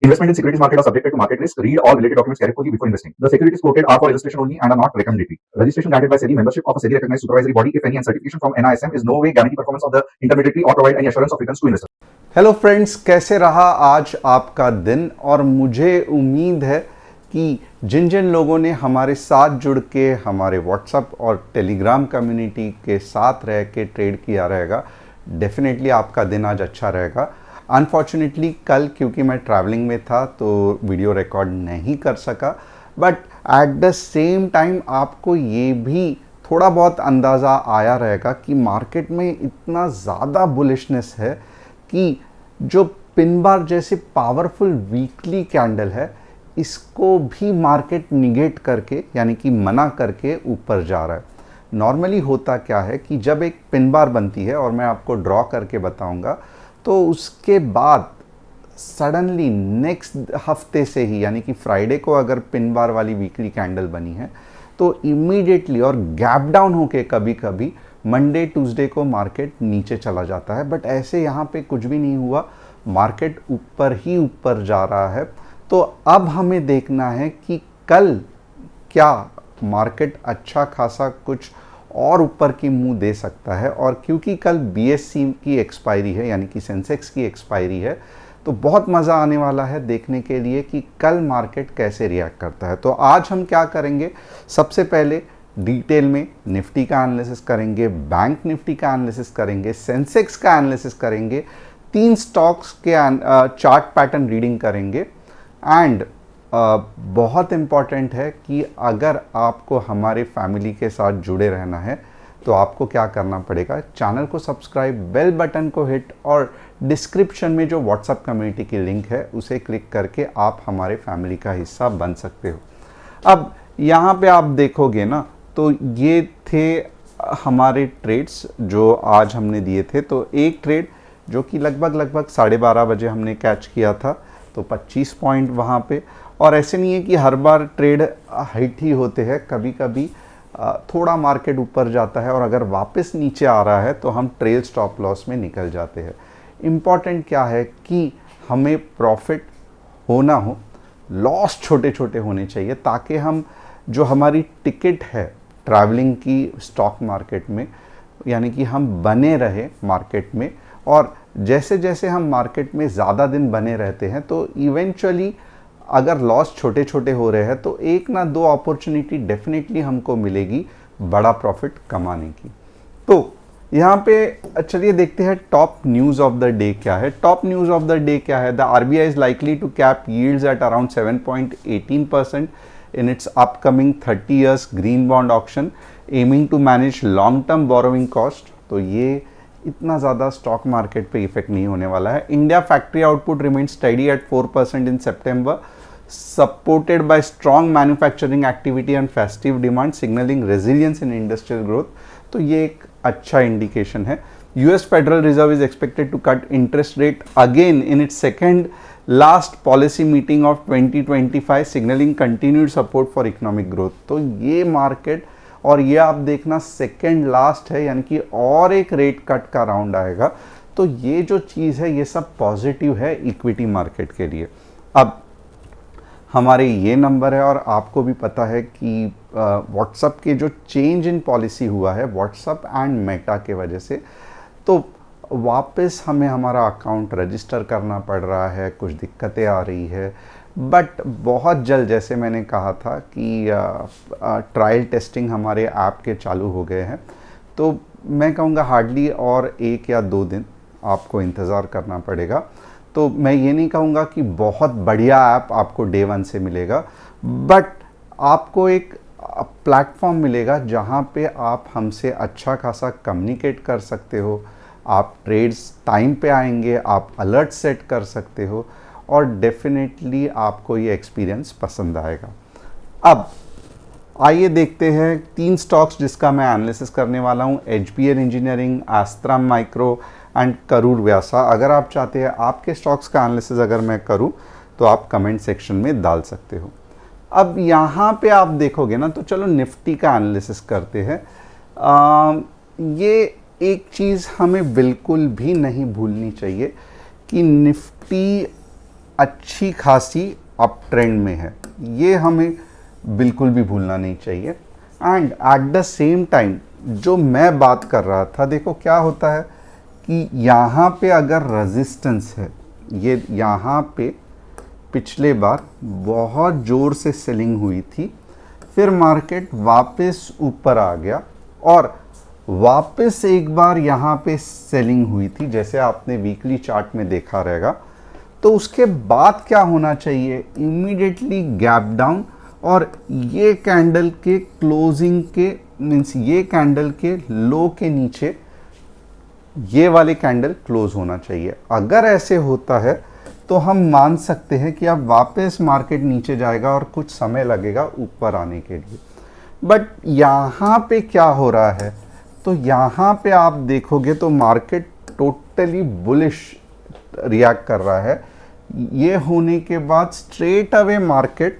Investment in securities market are subjected to market risk. Read all related documents carefully before investing. The securities quoted are for illustration only and are not recommendatory. Registration granted by SEBI. Membership of a SEBI recognized supervisory body, if any, and certification from NISM is no way guarantee performance of the intermediary or provide any assurance of returns to investors. Hello friends, कैसे रहा आज आपका दिन। और मुझे उम्मीद है कि जिन जिन लोगों ने हमारे साथ जुड़ के हमारे व्हाट्सएप और टेलीग्राम कम्युनिटी के साथ रह के ट्रेड किया रहेगा, डेफिनेटली आपका दिन आज अच्छा रहेगा। अनफॉर्चुनेटली कल क्योंकि मैं ट्रैवलिंग में था तो वीडियो रिकॉर्ड नहीं कर सका, but at the same time आपको ये भी थोड़ा बहुत अंदाज़ा आया रहेगा कि मार्केट में इतना ज़्यादा बुलिशनेस है कि जो पिन बार जैसे पावरफुल वीकली कैंडल है, इसको भी मार्केट निगेट करके यानी कि मना करके ऊपर जा रहा है। नॉर्मली होता क्या है कि जब एक पिन बार बनती है, और मैं आपको ड्रॉ करके बताऊंगा, तो उसके बाद सडनली नेक्स्ट हफ्ते से ही यानी कि फ्राइडे को अगर पिन बार वाली वीकली कैंडल बनी है तो इमीडिएटली और गैप डाउन होके कभी कभी मंडे ट्यूसडे को मार्केट नीचे चला जाता है। बट ऐसे यहाँ पे कुछ भी नहीं हुआ, मार्केट ऊपर ही ऊपर जा रहा है। तो अब हमें देखना है कि कल क्या मार्केट अच्छा खासा कुछ और ऊपर की मुंह दे सकता है। और क्योंकि कल बीएससी की एक्सपायरी है यानी कि सेंसेक्स की एक्सपायरी है, तो बहुत मज़ा आने वाला है देखने के लिए कि कल मार्केट कैसे रिएक्ट करता है। तो आज हम क्या करेंगे, सबसे पहले डिटेल में निफ्टी का एनालिसिस करेंगे, बैंक निफ्टी का एनालिसिस करेंगे, सेंसेक्स का एनालिसिस करेंगे, 3 स्टॉक्स के चार्ट पैटर्न रीडिंग करेंगे। एंड बहुत इम्पॉर्टेंट है कि अगर आपको हमारे फैमिली के साथ जुड़े रहना है तो आपको क्या करना पड़ेगा, चैनल को सब्सक्राइब, बेल बटन को हिट, और डिस्क्रिप्शन में जो व्हाट्सएप कम्युनिटी की लिंक है उसे क्लिक करके आप हमारे फैमिली का हिस्सा बन सकते हो। अब यहाँ पे आप देखोगे ना, तो ये थे हमारे ट्रेड्स जो आज हमने दिए थे। तो एक ट्रेड जो कि लगभग 12:30 बजे हमने कैच किया था, तो 25 पॉइंट वहाँ पे। और ऐसे नहीं है कि हर बार ट्रेड हाइट ही होते हैं, कभी कभी थोड़ा मार्केट ऊपर जाता है और अगर वापस नीचे आ रहा है तो हम ट्रेल स्टॉप लॉस में निकल जाते हैं। इम्पॉर्टेंट क्या है कि हमें प्रॉफिट हो ना हो, लॉस छोटे छोटे होने चाहिए, ताकि हम जो हमारी टिकट है ट्रैवलिंग की स्टॉक मार्केट में, यानी कि हम बने रहे मार्केट में। और जैसे जैसे हम मार्केट में ज़्यादा दिन बने रहते हैं तो इवेंचुअली अगर लॉस छोटे छोटे हो रहे हैं तो एक ना दो अपॉर्चुनिटी डेफिनेटली हमको मिलेगी बड़ा प्रॉफिट कमाने की। तो यहाँ पे चलिए देखते हैं top news of the day क्या है। Top news of the day क्या है, the RBI is likely to cap yields at around 7.18% in its upcoming 30 years green bond auction, aiming to manage long term borrowing cost। तो ये इतना ज़्यादा stock market पे effect नहीं होने वाला है। India factory output remains steady at 4% in September, supported by strong manufacturing activity and festive demand, signalling resilience in industrial growth. तो ये एक अच्छा इंडिकेशन है। US Federal Reserve is expected to cut interest rate again in its second last policy meeting of 2025, signalling continued support for economic growth. तो ये market, और ये आप देखना सेकेंड लास्ट है, यानी कि और एक रेट कट का राउंड आएगा। तो ये जो चीज़ है ये सब पॉजिटिव है इक्विटी मार्केट के लिए। अब हमारे ये नंबर है, और आपको भी पता है कि व्हाट्सएप के जो चेंज इन पॉलिसी हुआ है व्हाट्सएप एंड मेटा के वजह से, तो वापस हमें हमारा अकाउंट रजिस्टर करना पड़ रहा है, कुछ दिक्कतें आ रही है। बट बहुत जल्द, जैसे मैंने कहा था कि ट्रायल टेस्टिंग हमारे ऐप के चालू हो गए हैं, तो मैं कहूँगा हार्डली और 1 या 2 दिन आपको इंतज़ार करना पड़ेगा। तो मैं ये नहीं कहूँगा कि बहुत बढ़िया ऐप आपको डे 1 से मिलेगा, बट आपको एक प्लेटफॉर्म मिलेगा जहाँ पे आप हमसे अच्छा खासा कम्युनिकेट कर सकते हो, आप ट्रेड्स टाइम पे आएंगे, आप अलर्ट सेट कर सकते हो, और डेफिनेटली आपको ये एक्सपीरियंस पसंद आएगा। अब आइए देखते हैं 3 स्टॉक्स जिसका मैं एनालिसिस करने वाला हूँ, HBL Engineering, Astra Micro and Karur Vysya. अगर आप चाहते हैं आपके स्टॉक्स का एनालिसिस अगर मैं करूँ तो आप कमेंट सेक्शन में डाल सकते हो। अब यहाँ पे आप देखोगे ना, तो चलो निफ्टी का एनालिसिस करते हैं। ये एक चीज़ हमें बिल्कुल भी नहीं भूलनी चाहिए कि निफ्टी अच्छी खासी अप ट्रेंड में है, ये हमें बिल्कुल भी भूलना नहीं चाहिए। And at the same time जो मैं बात कर रहा था, देखो क्या होता है कि यहाँ पे अगर रेजिस्टेंस है, ये यहाँ पे पिछले बार बहुत ज़ोर से सेलिंग हुई थी, फिर मार्केट वापस ऊपर आ गया और वापस एक बार यहाँ पे सेलिंग हुई थी, जैसे आपने वीकली चार्ट में देखा रहेगा। तो उसके बाद क्या होना चाहिए, इमीडिएटली गैप डाउन और ये कैंडल के क्लोजिंग के मीन्स ये कैंडल के लो के नीचे ये वाले कैंडल क्लोज होना चाहिए। अगर ऐसे होता है तो हम मान सकते हैं कि अब वापस मार्केट नीचे जाएगा और कुछ समय लगेगा ऊपर आने के लिए। बट यहाँ पे क्या हो रहा है, तो यहाँ पे आप देखोगे तो मार्केट टोटली बुलिश रिएक्ट कर रहा है। ये होने के बाद स्ट्रेट अवे मार्केट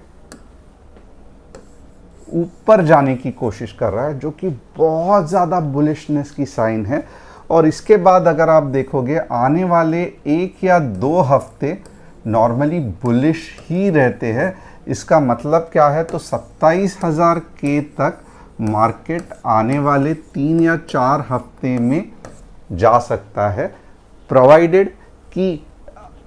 ऊपर जाने की कोशिश कर रहा है, जो कि बहुत ज़्यादा बुलिशनेस की साइन है। और इसके बाद अगर आप देखोगे आने वाले 1 या 2 हफ्ते नॉर्मली बुलिश ही रहते हैं। इसका मतलब क्या है, तो 27,000 के तक मार्केट आने वाले 3 या 4 हफ्ते में जा सकता है, प्रोवाइडेड कि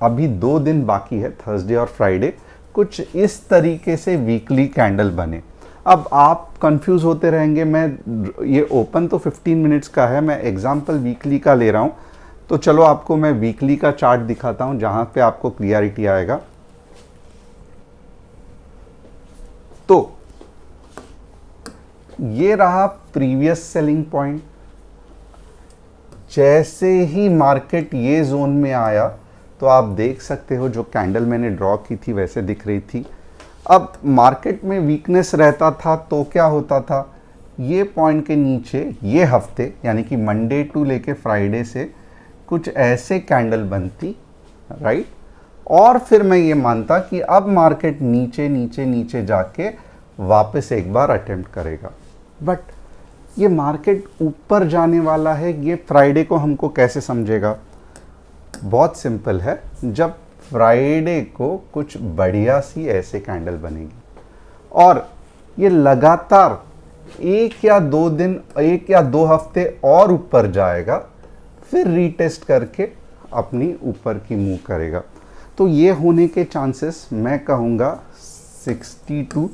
अभी 2 दिन बाकी है, थर्सडे और फ्राइडे, कुछ इस तरीके से वीकली कैंडल बने। अब आप कंफ्यूज होते रहेंगे, मैं ये ओपन तो 15 मिनट्स का है, मैं एग्जांपल वीकली का ले रहा हूँ। तो चलो आपको मैं वीकली का चार्ट दिखाता हूँ जहाँ पे आपको क्लियरिटी आएगा। तो ये रहा प्रीवियस सेलिंग पॉइंट। जैसे ही मार्केट ये जोन में आया तो आप देख सकते हो जो कैंडल मैंने ड्रॉ की थी वैसे दिख रही थी। अब मार्केट में वीकनेस रहता था तो क्या होता था, ये पॉइंट के नीचे ये हफ्ते यानी कि मंडे टू लेके फ्राइडे से कुछ ऐसे कैंडल बनती, राइट। और फिर मैं ये मानता कि अब मार्केट नीचे नीचे नीचे जाके वापस एक बार अटेम्प्ट करेगा। बट ये मार्केट ऊपर जाने वाला है, ये फ्राइडे को हमको कैसे समझेगा, बहुत सिंपल है। जब फ्राइडे को कुछ बढ़िया सी ऐसे कैंडल बनेगी और ये लगातार 1 या 2 दिन, 1 या 2 हफ्ते और ऊपर जाएगा, फिर रीटेस्ट करके अपनी ऊपर की मूव करेगा। तो ये होने के चांसेस मैं कहूँगा 60 to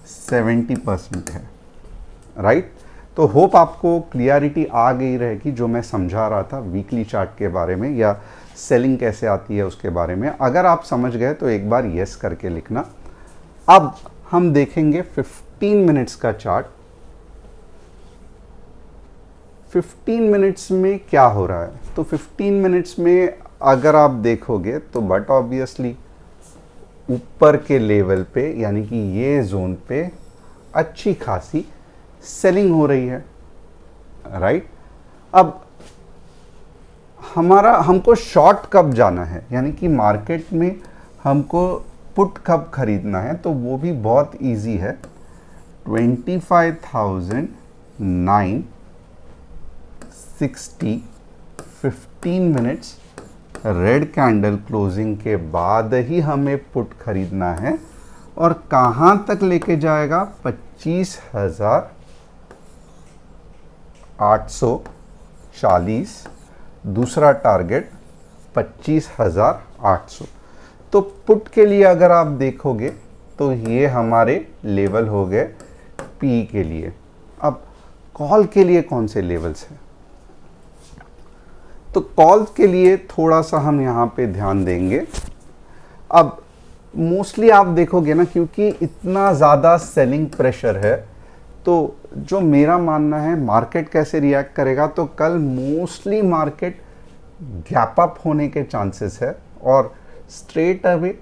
70% है, राइट। तो होप आपको क्लियरिटी आ गई रहेगी जो मैं समझा रहा था वीकली चार्ट के बारे में या सेलिंग कैसे आती है उसके बारे में। अगर आप समझ गए तो एक बार यस करके लिखना। अब हम देखेंगे 15 मिनट्स का चार्ट। 15 मिनट्स में क्या हो रहा है, तो 15 मिनट्स में अगर आप देखोगे तो बट ऑब्वियसली ऊपर के लेवल पे यानी कि ये जोन पे अच्छी खासी सेलिंग हो रही है, राइट। अब हमको शॉर्ट कब जाना है, यानी कि मार्केट में हमको पुट कब खरीदना है, तो वो भी बहुत इजी है। 25,960 15 मिनट्स रेड कैंडल क्लोजिंग के बाद ही हमें पुट खरीदना है और कहाँ तक लेके जाएगा, 25,840। दूसरा टारगेट 25,800। तो पुट के लिए अगर आप देखोगे तो ये हमारे लेवल हो गए पी के लिए। अब कॉल के लिए कौन से लेवल्स हैं, तो कॉल के लिए थोड़ा सा हम यहाँ पे ध्यान देंगे। अब मोस्टली आप देखोगे ना, क्योंकि इतना ज़्यादा सेलिंग प्रेशर है, तो जो मेरा मानना है मार्केट कैसे रिएक्ट करेगा, तो कल मोस्टली मार्केट गैप अप होने के चांसेस है और स्ट्रेट अवे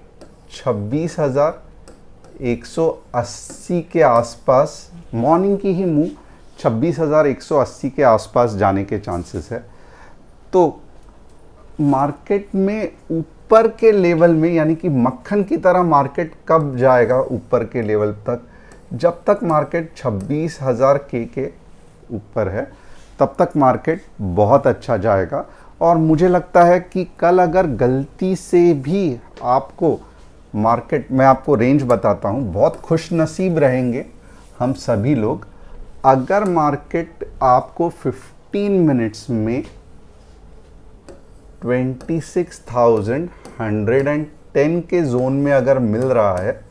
26,180 के आसपास मॉर्निंग की ही मूव 26,180 के आसपास जाने के चांसेस है। तो मार्केट में ऊपर के लेवल में यानी कि मक्खन की तरह मार्केट कब जाएगा ऊपर के लेवल तक, जब तक मार्केट 26,000 के ऊपर है तब तक मार्केट बहुत अच्छा जाएगा। और मुझे लगता है कि कल अगर गलती से भी आपको मार्केट में, आपको रेंज बताता हूँ, बहुत खुश नसीब रहेंगे हम सभी लोग अगर मार्केट आपको 15 मिनट्स में 26,110 के जोन में अगर मिल रहा है,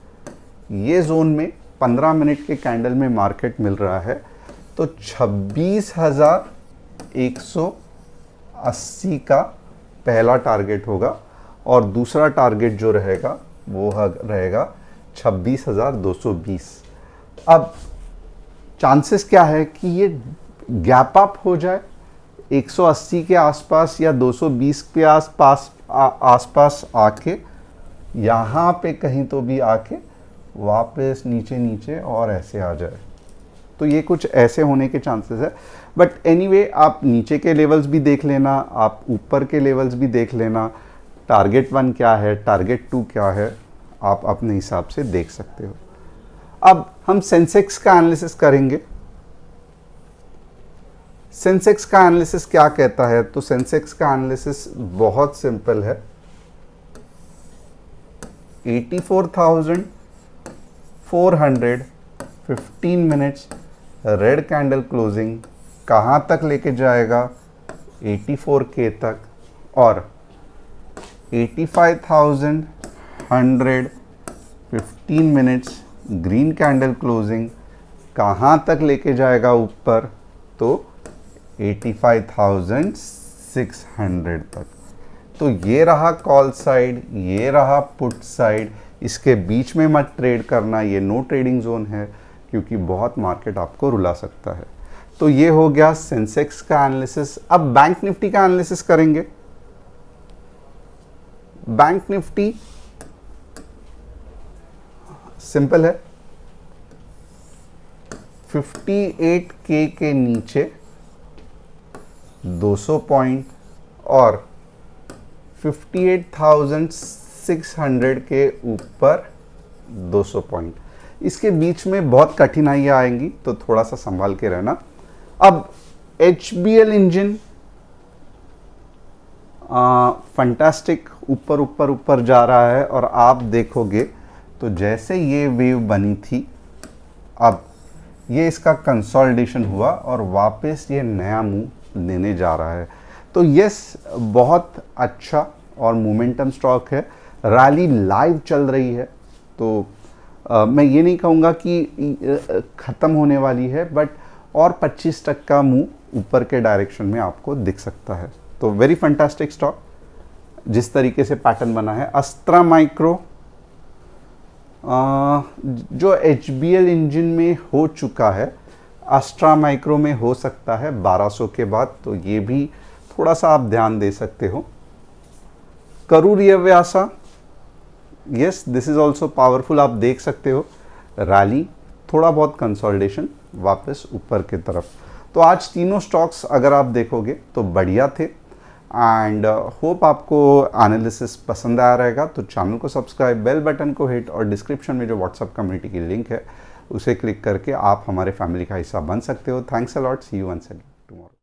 ये जोन में 15 मिनट के कैंडल में मार्केट मिल रहा है, तो 26,180 का पहला टारगेट होगा और दूसरा टारगेट जो रहेगा वो रहेगा 26,220। अब चांसेस क्या है कि ये गैप अप हो जाए 180 के आसपास या 220 के आसपास आके यहाँ पे कहीं तो भी आके वापस नीचे और ऐसे आ जाए, तो ये कुछ ऐसे होने के चांसेस है। बट एनीवे आप नीचे के लेवल्स भी देख लेना, आप ऊपर के लेवल्स भी देख लेना, टारगेट 1 क्या है, टारगेट 2 क्या है, आप अपने हिसाब से देख सकते हो। अब हम सेंसेक्स का एनालिसिस करेंगे। सेंसेक्स का एनालिसिस क्या कहता है? तो सेंसेक्स का एनालिसिस बहुत सिंपल है। 84,400 15 मिनट्स रेड कैंडल क्लोजिंग कहाँ तक लेके जाएगा? 84K तक। और 85,100 15 मिनट्स ग्रीन कैंडल क्लोजिंग कहाँ तक लेके जाएगा ऊपर? तो 85,600 तक। तो ये रहा कॉल साइड, ये रहा पुट साइड। इसके बीच में मत ट्रेड करना, ये नो ट्रेडिंग जोन है क्योंकि बहुत मार्केट आपको रुला सकता है। तो ये हो गया सेंसेक्स का एनालिसिस। अब बैंक निफ्टी का एनालिसिस करेंगे। बैंक निफ्टी सिंपल है, 58K के नीचे 200 पॉइंट और 58,600 के ऊपर 200 पॉइंट। इसके बीच में बहुत कठिनाइयाँ आएंगी, तो थोड़ा सा संभाल के रहना। अब HBL इंजन फंटास्टिक ऊपर जा रहा है और आप देखोगे तो जैसे ये वेव बनी थी, अब ये इसका कंसोलिडेशन हुआ और वापस ये नया मूव लेने जा रहा है। तो यस, बहुत अच्छा और मोमेंटम स्टॉक है, रैली लाइव चल रही है। तो मैं ये नहीं कहूँगा कि ख़त्म होने वाली है, बट और 25% का मूव ऊपर के डायरेक्शन में आपको दिख सकता है। तो वेरी फंटास्टिक स्टॉक, जिस तरीके से पैटर्न बना है। अस्त्रा माइक्रो जो HBL इंजन में हो चुका है, अस्ट्रा माइक्रो में हो सकता है 1200 के बाद, तो ये भी थोड़ा सा आप ध्यान दे सकते हो। Karur Vyasa, yes this is also powerful, आप देख सकते हो रैली, थोड़ा बहुत कंसोलिडेशन वापस ऊपर की तरफ। तो आज तीनों स्टॉक्स अगर आप देखोगे तो बढ़िया थे एंड होप आपको एनालिसिस पसंद आया रहेगा। तो चैनल को सब्सक्राइब, बेल बटन को हिट और डिस्क्रिप्शन में जो व्हाट्सएप कम्युनिटी की लिंक है उसे क्लिक करके आप हमारे फैमिली का हिस्सा बन सकते हो। Thanks a lot, see you once again tomorrow.